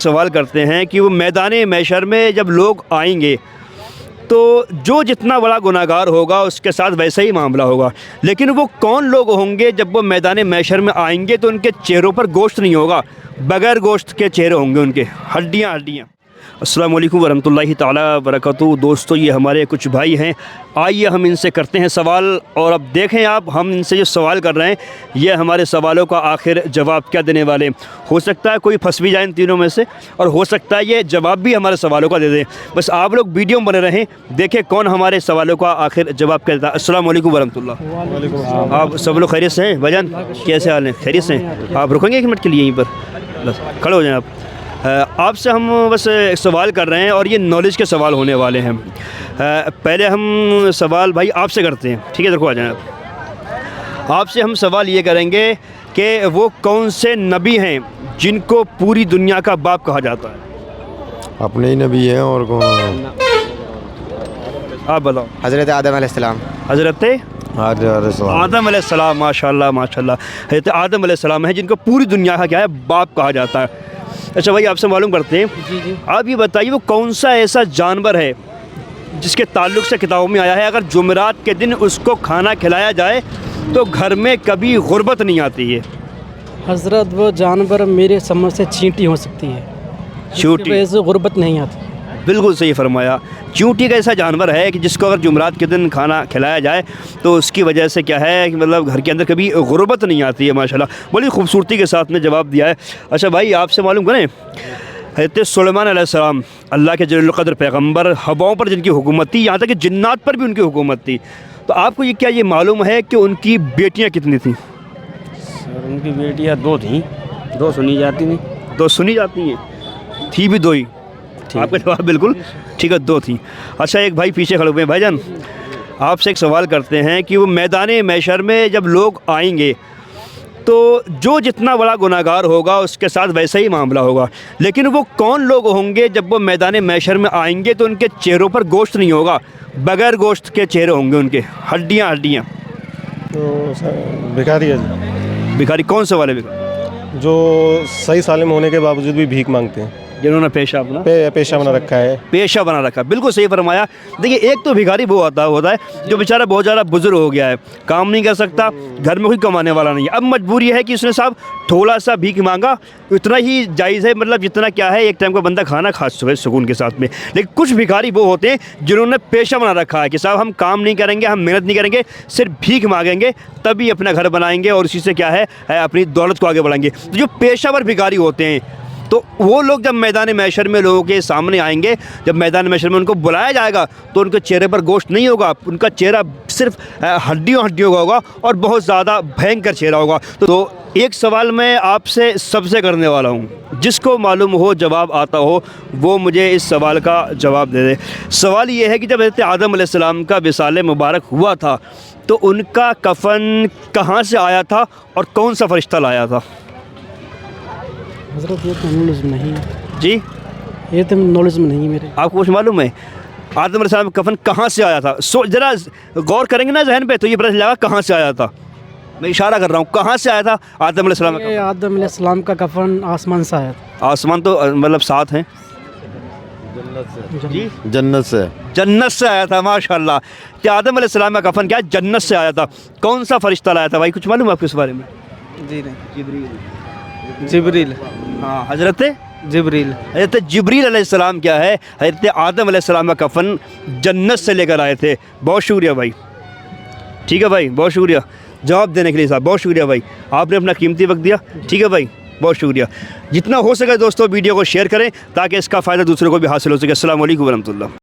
سوال کرتے ہیں کہ وہ میدان محشر میں جب لوگ آئیں گے تو جو جتنا بڑا گناہ گار ہوگا اس کے ساتھ ویسا ہی معاملہ ہوگا، لیکن وہ کون لوگ ہوں گے جب وہ میدان محشر میں آئیں گے تو ان کے چہروں پر گوشت نہیں ہوگا، بغیر گوشت کے چہرے ہوں گے ان کے، ہڈیاں ہڈیاں۔ السلام علیکم ورحمۃ اللہ تعالیٰ وبرکاتہ۔ دوستو، یہ ہمارے کچھ بھائی ہیں، آئیے ہم ان سے کرتے ہیں سوال، اور اب دیکھیں آپ ہم ان سے جو سوال کر رہے ہیں یہ ہمارے سوالوں کا آخر جواب کیا دینے والے ہیں۔ ہو سکتا ہے کوئی پھنس بھی جائے ان تینوں میں سے، اور ہو سکتا ہے یہ جواب بھی ہمارے سوالوں کا دے دیں۔ بس آپ لوگ ویڈیو میں بنے رہیں، دیکھیں کون ہمارے سوالوں کا آخر جواب کیا دیتا ہے۔ السلام علیکم ورحمۃ اللہ۔ آپ سب لوگ خیریت سے ہیں؟ بھجن کیسے حال ہیں؟ خیریت سے ہیں؟ آپ رکیں گے ایک منٹ کے لیے یہیں پر، بس کھڑے ہو جائیں آپ۔ آپ سے ہم بس ایک سوال کر رہے ہیں اور یہ نالج کے سوال ہونے والے ہیں۔ پہلے ہم سوال بھائی آپ سے کرتے ہیں، ٹھیک ہے؟ دیکھو آ جائیں آپ سے ہم سوال یہ کریں گے کہ وہ کون سے نبی ہیں جن کو پوری دنیا کا باپ کہا جاتا ہے؟ اپنے ہی نبی ہیں اور کون ہیں؟ آپ بتاؤ۔ حضرت آدم علیہ السلام۔ حضرت آدم علیہ السلام، ماشاء اللہ ماشاء اللہ۔ حضرت آدم علیہ السلام ہیں جن کو پوری دنیا کا کیا ہے باپ کہا جاتا ہے۔ اچھا بھائی، آپ سے معلوم کرتے ہیں، آپ یہ بتائیے وہ کون سا ایسا جانور ہے جس کے تعلق سے کتابوں میں آیا ہے اگر جمعرات کے دن اس کو کھانا کھلایا جائے تو گھر میں کبھی غربت نہیں آتی ہے؟ حضرت وہ جانور میرے سمجھ سے چینٹی ہو سکتی ہے، چونٹی؟ وجہ سے غربت نہیں آتی۔ بالکل صحیح فرمایا۔ چونٹی کا ایسا جانور ہے کہ جس کو اگر جمعرات کے دن کھانا کھلایا جائے تو اس کی وجہ سے کیا ہے کہ مطلب گھر کے اندر کبھی غربت نہیں آتی ہے۔ ماشاءاللہ بڑی خوبصورتی کے ساتھ نے جواب دیا ہے۔ اچھا بھائی، آپ سے معلوم کریں، حضرت سلیمان علیہ السلام اللہ کے جلیل القدر پیغمبر، ہواؤں پر جن کی حکومت تھی، یہاں تک کہ جنات پر بھی ان کی حکومت تھی، تو آپ کو یہ کیا یہ معلوم ہے کہ ان کی بیٹیاں کتنی تھیں؟ سر ان کی بیٹیاں دو تھیں، دو سنی جاتی تھیں۔ دو سنی جاتی ہیں، تھی بھی دو ہی؟ آپ کا جواب بالکل ٹھیک ہے، دو تھیں۔ اچھا ایک بھائی پیچھے کھڑے ہوئے ہیں، بھائی جان آپ سے ایک سوال کرتے ہیں کہ وہ میدان محشر میں جب لوگ آئیں گے تو جو جتنا بڑا گناہ گار ہوگا اس کے ساتھ ویسا ہی معاملہ ہوگا، لیکن وہ کون لوگ ہوں گے جب وہ میدان محشر میں آئیں گے تو ان کے چہروں پر گوشت نہیں ہوگا، بغیر گوشت کے چہرے ہوں گے ان کے، ہڈیاں ہڈیاں؟ تو بھکاری ہے جی، بھکاری کون سے والے بھکاری؟ جو صحیح سالم ہونے کے باوجود بھی بھیک مانگتے ہیں، جنہوں نے پیشہ بنا رکھا ہے۔ پیشہ بنا رکھا، بالکل صحیح فرمایا۔ دیکھیے ایک تو بھکاری وہ ہوتا ہے جو بیچارہ بہت زیادہ بزرگ ہو گیا ہے، کام نہیں کر سکتا، گھر میں کوئی کمانے والا نہیں ہے، اب مجبوری ہے کہ اس نے صاحب تھوڑا سا بھیک مانگا، اتنا ہی جائز ہے، مطلب جتنا کیا ہے ایک ٹائم کا بندہ کھانا کھا سکون کے ساتھ میں۔ لیکن کچھ بھکاری وہ ہوتے ہیں جنہوں نے پیشہ بنا رکھا ہے کہ صاحب ہم کام نہیں کریں گے، ہم محنت نہیں کریں گے، صرف بھیک مانگیں گے تبھی اپنا گھر بنائیں گے اور اسی سے کیا ہے اپنی دولت کو آگے بڑھائیں گے۔ تو جو پیشہ ور بھکاری ہوتے ہیں تو وہ لوگ جب میدان محشر میں لوگوں کے سامنے آئیں گے، جب میدان محشر میں ان کو بلایا جائے گا تو ان کے چہرے پر گوشت نہیں ہوگا، ان کا چہرہ صرف ہڈیوں کا ہوگا اور بہت زیادہ بھینکر چہرہ ہوگا۔ تو ایک سوال میں آپ سے سب سے کرنے والا ہوں، جس کو معلوم ہو جواب آتا ہو وہ مجھے اس سوال کا جواب دے دے۔ سوال یہ ہے کہ جب حضرت آدم علیہ السلام کا وصال مبارک ہوا تھا تو ان کا کفن کہاں سے آیا تھا اور کون سا فرشتہ لایا تھا؟ حضرت یہ تو نالج میں نہیں ہے جی، یہ تو نالج میں نہیں ہے میرے۔ آپ کو کچھ معلوم ہے آدم علیہ السلام کا کفن کہاں سے آیا تھا؟ ذرا غور کریں گے نا ذہن پہ تو یہ پتہ چلے گا کہاں سے آیا تھا۔ میں اشارہ کر رہا ہوں، کہاں سے آیا تھا آدم علیہ السلام کا؟ آدم علیہ السلام کا کفن آسمان سے آیا تھا۔ آسمان تو مطلب ساتھ ہیں، جی جنت سے۔ جنت سے آیا تھا، ماشاء اللہ۔ کہ آدم علیہ السلام کا کفن کیا جنت سے آیا تھا؟ کون سا فرشتہ لایا تھا بھائی؟ کچھ معلوم ہے آپ کو اس بارے میں؟ جی جبریل۔ ہاں، حضرت جبریل۔ حضرت جبریل علیہ السلام کیا ہے حضرت آدم علیہ السلام کا کفن جنت سے لے کر آئے تھے۔ بہت شکریہ بھائی، ٹھیک ہے بھائی، بہت شکریہ جواب دینے کے لیے صاحب، بہت شکریہ بھائی، آپ نے اپنا قیمتی وقت دیا، ٹھیک ہے بھائی، بہت شکریہ۔ جتنا ہو سکے دوستوں ویڈیو کو شیئر کریں تاکہ اس کا فائدہ دوسروں کو بھی حاصل ہو سکے۔ السلام علیکم ورحمۃ اللہ۔